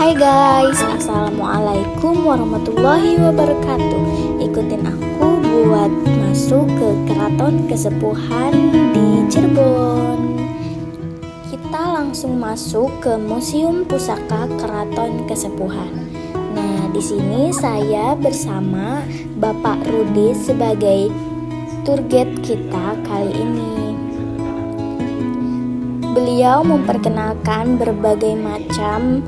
Hai guys, assalamualaikum warahmatullahi wabarakatuh. Ikutin aku buat masuk ke Keraton Kesepuhan di Cirebon. Kita langsung masuk ke Museum Pusaka Keraton Kesepuhan. Nah, di sini saya bersama Bapak Rudi sebagai tour guide kita kali ini. Beliau memperkenalkan berbagai macam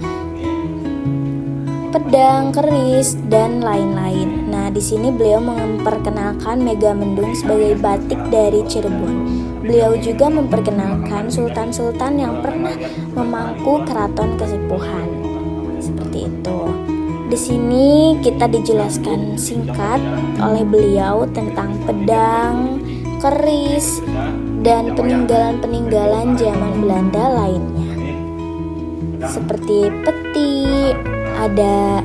pedang, keris, dan lain-lain. Nah, di sini beliau memperkenalkan Megamendung sebagai batik dari Cirebon. Beliau juga memperkenalkan sultan-sultan yang pernah memangku Keraton Kesepuhan. Seperti itu. Di sini kita dijelaskan singkat oleh beliau tentang pedang, keris, dan peninggalan-peninggalan zaman Belanda lainnya. Seperti peti, ada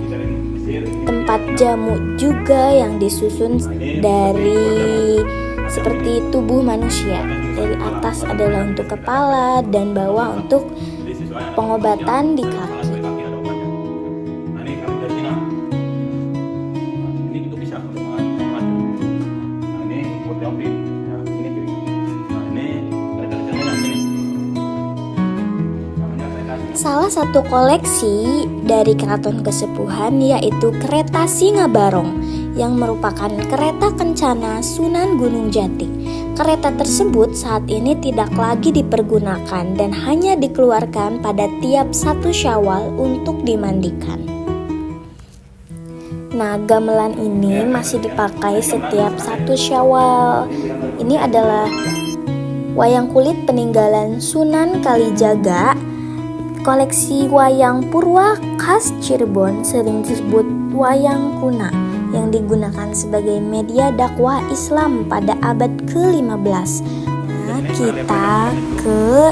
tempat jamu juga yang disusun dari seperti tubuh manusia. Dari atas adalah untuk kepala dan bawah untuk pengobatan di kaki. Salah satu koleksi dari Keraton Kesepuhan yaitu kereta Singa Barong yang merupakan kereta kencana Sunan Gunung Jati. Kereta tersebut saat ini tidak lagi dipergunakan dan hanya dikeluarkan pada tiap 1 Syawal untuk dimandikan. Nah, gamelan ini masih dipakai setiap 1 Syawal. Ini adalah wayang kulit peninggalan Sunan Kalijaga. Koleksi wayang purwa khas Cirebon sering disebut wayang kuna yang digunakan sebagai media dakwah Islam pada abad ke-15. Nah, kita ke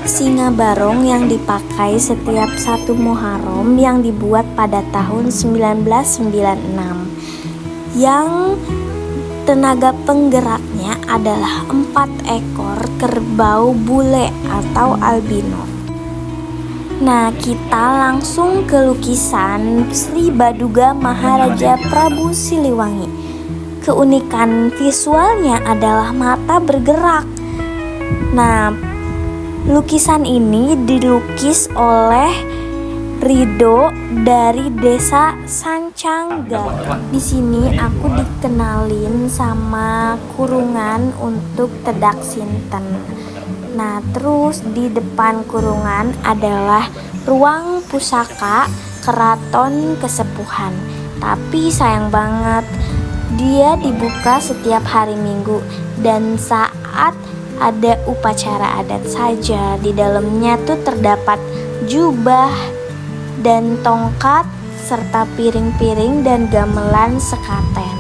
Singa Barong yang dipakai setiap 1 Muharram yang dibuat pada tahun 1996. Yang tenaga penggeraknya adalah 4 ekor kerbau bule atau albino. Nah, kita langsung ke lukisan Sri Baduga Maharaja Prabu Siliwangi. Keunikan visualnya adalah mata bergerak. Nah, lukisan ini dilukis oleh Rido dari desa Sancanggar. Di sini aku dikenalin sama kurungan untuk Tedak Sinten. Nah, terus di depan kurungan adalah ruang pusaka Keraton Kesepuhan. Tapi sayang banget, dia dibuka setiap hari Minggu dan saat ada upacara adat saja. Di dalamnya tuh terdapat jubah dan tongkat serta piring-piring dan gamelan sekaten.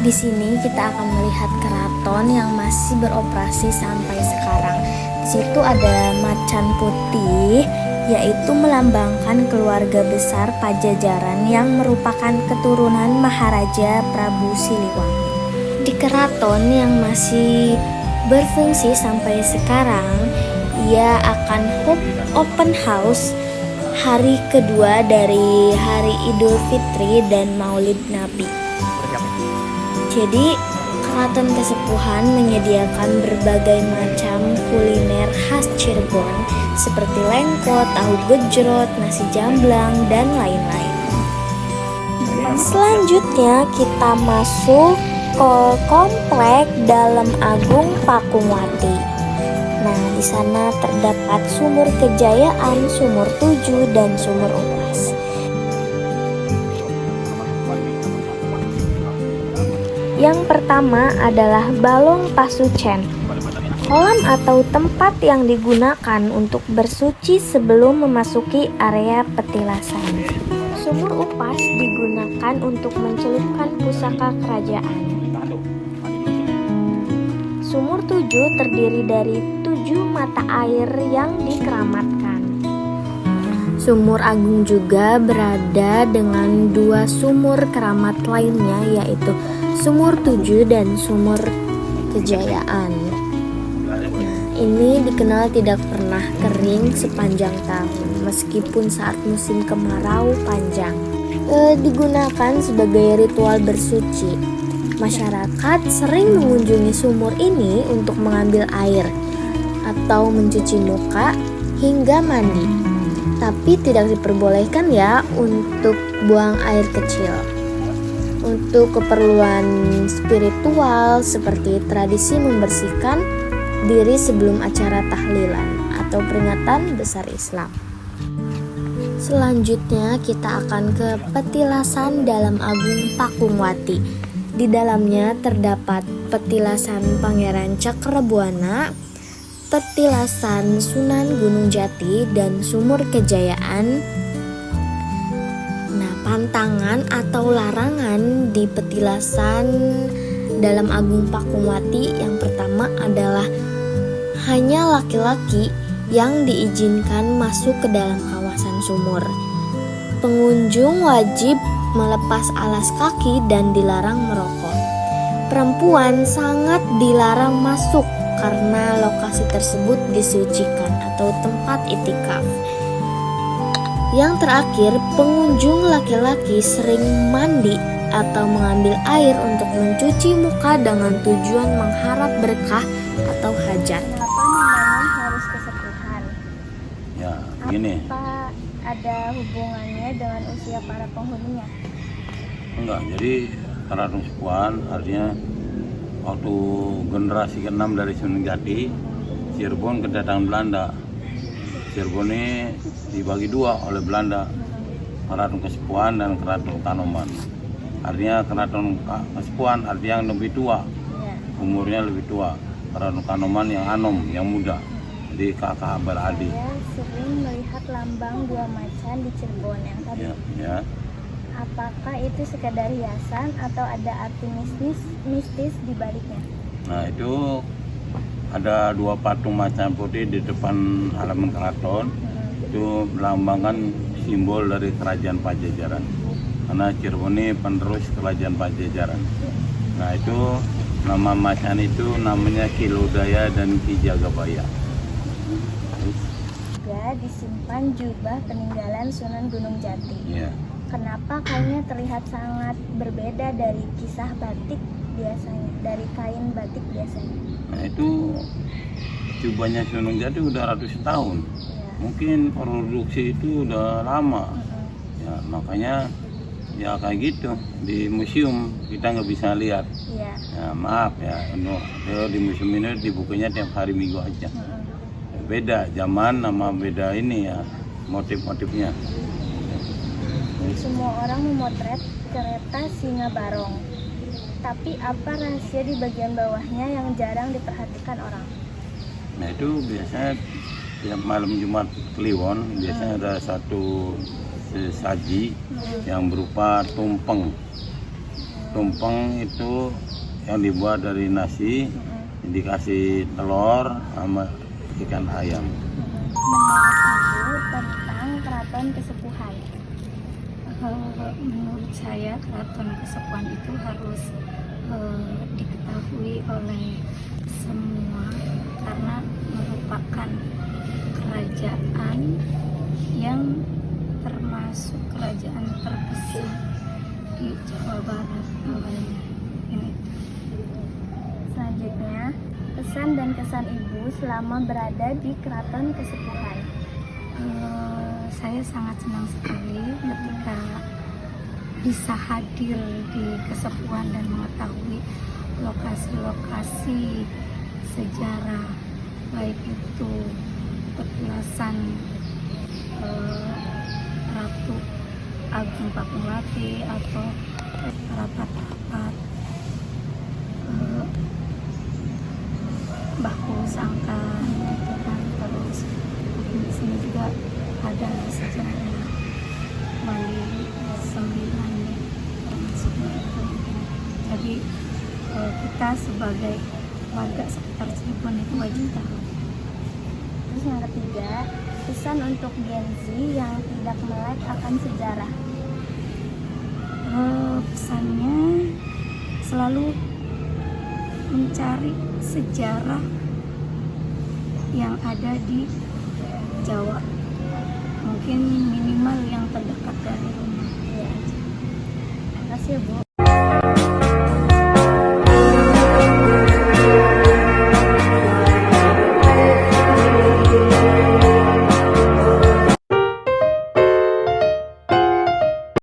Di sini kita akan melihat keraton yang masih beroperasi sampai sekarang. Di situ ada macan putih, yaitu melambangkan keluarga besar Pajajaran yang merupakan keturunan Maharaja Prabu Siliwangi. Di keraton yang masih berfungsi sampai sekarang, ia akan open house hari kedua dari Hari Idul Fitri dan Maulid Nabi. Jadi, Keraton Kesepuhan menyediakan berbagai macam kuliner khas Cirebon seperti lengko, tahu gejrot, nasi jamblang, dan lain-lain. Selanjutnya kita masuk ke komplek Dalem Agung Pakumwati. Nah, di sana terdapat Sumur Kejayaan, Sumur Tujuh, dan Sumur Upas. Yang pertama adalah Balong Pasucen, kolam atau tempat yang digunakan untuk bersuci sebelum memasuki area petilasan. Sumur Upas digunakan untuk mencelupkan pusaka kerajaan. Sumur Tujuh terdiri dari 7 mata air yang dikeramatkan. Sumur Agung juga berada dengan 2 sumur keramat lainnya, yaitu Sumur Tujuh dan Sumur Kejayaan. Nah, ini dikenal tidak pernah kering sepanjang tahun, meskipun saat musim kemarau panjang. Digunakan sebagai ritual bersuci. Masyarakat sering mengunjungi sumur ini untuk mengambil air atau mencuci muka hingga mandi. Tapi tidak diperbolehkan ya untuk buang air kecil. Untuk keperluan spiritual seperti tradisi membersihkan diri sebelum acara tahlilan atau peringatan besar Islam. Selanjutnya kita akan ke petilasan Dalam Agung Pakungwati. Di dalamnya terdapat petilasan Pangeran Cakrabuana, petilasan Sunan Gunung Jati, dan Sumur Kejayaan. Nah, pantangan atau larangan di petilasan Dalam Agung Pakungwati yang pertama adalah hanya laki-laki yang diizinkan masuk ke dalam kawasan sumur. Pengunjung wajib melepas alas kaki dan dilarang merokok. Perempuan sangat dilarang masuk karena lokasi tersebut disucikan atau tempat itikaf. Yang terakhir, pengunjung laki-laki sering mandi atau mengambil air untuk mencuci muka dengan tujuan mengharap berkah atau hajat. Kenapa membangun harus kesepuhan? Ya, gini. Apa ada hubungannya dengan usia para penghuninya? Enggak, jadi Keraton Sepuhan artinya waktu generasi ke-6 dari Sunan Jati, Cirebon kedatangan Belanda. Cirebon ini dibagi dua oleh Belanda, Keraton Kesepuhan dan Keraton Kanoman. Artinya Keraton Kesepuhan artinya yang lebih tua, umurnya lebih tua. Keraton Kanoman yang anom, yang muda. Jadi kakak beradik. Saya sering melihat lambang dua macan di Cirebon yang tadi. Ya. Apakah itu sekedar hiasan atau ada arti mistis di baliknya? Nah, itu ada dua patung macan putih di depan halaman keraton. Itu melambangkan simbol dari kerajaan Pajajaran. Karena Cirebon ini penerus kerajaan Pajajaran. Nah, itu nama macan itu namanya Ki Lodaya dan Ki Jagabaya. Juga disimpan jubah peninggalan Sunan Gunung Jati. Ya. Kenapa kainnya terlihat sangat berbeda dari kisah batik biasanya, dari kain batik biasanya? Nah, itu jubahnya Sunan Jati udah ratusan tahun. Ya. Mungkin produksi itu udah lama. Ya, makanya ya kayak gitu. Di museum kita nggak bisa lihat. Iya. Ya, maaf ya, di museum ini dibukanya tiap hari Minggu aja. Beda zaman sama beda ini ya, motif-motifnya. Semua orang memotret kereta Singa Barong. Tapi apa rahasia di bagian bawahnya yang jarang diperhatikan orang? Nah, itu biasanya tiap malam Jumat Kliwon biasanya ada satu sesaji yang berupa tumpeng. Tumpeng itu yang dibuat dari nasi, dikasih telur sama ikan ayam. Menurut Ibu tentang Keraton Kesepuhan? Menurut saya Keraton Kesepuhan itu harus diketahui oleh semua karena merupakan kerajaan yang termasuk kerajaan terbesar di Jawa Barat awalnya. Ini. Selanjutnya, pesan dan kesan Ibu selama berada di Keraton Kesepuhan. Saya sangat senang sekali ketika bisa hadir di Kesepuhan dan mengetahui lokasi-lokasi sejarah, baik itu petilasan Ratu Agung Pakungwati atau rapat-rapat baku sangkan gitu kan. Terus di sini juga ada sejarah Wali Sembilan ya, termasuknya itu. Jadi kita sebagai warga sekitar Cirebon itu wajib tahu. Terus yang ketiga, pesan untuk Gen Z yang tidak melek akan sejarah. Pesannya selalu mencari sejarah yang ada di Jawa, mungkin minimal yang terdekat dari rumah. Iya. Makasih ya Bu.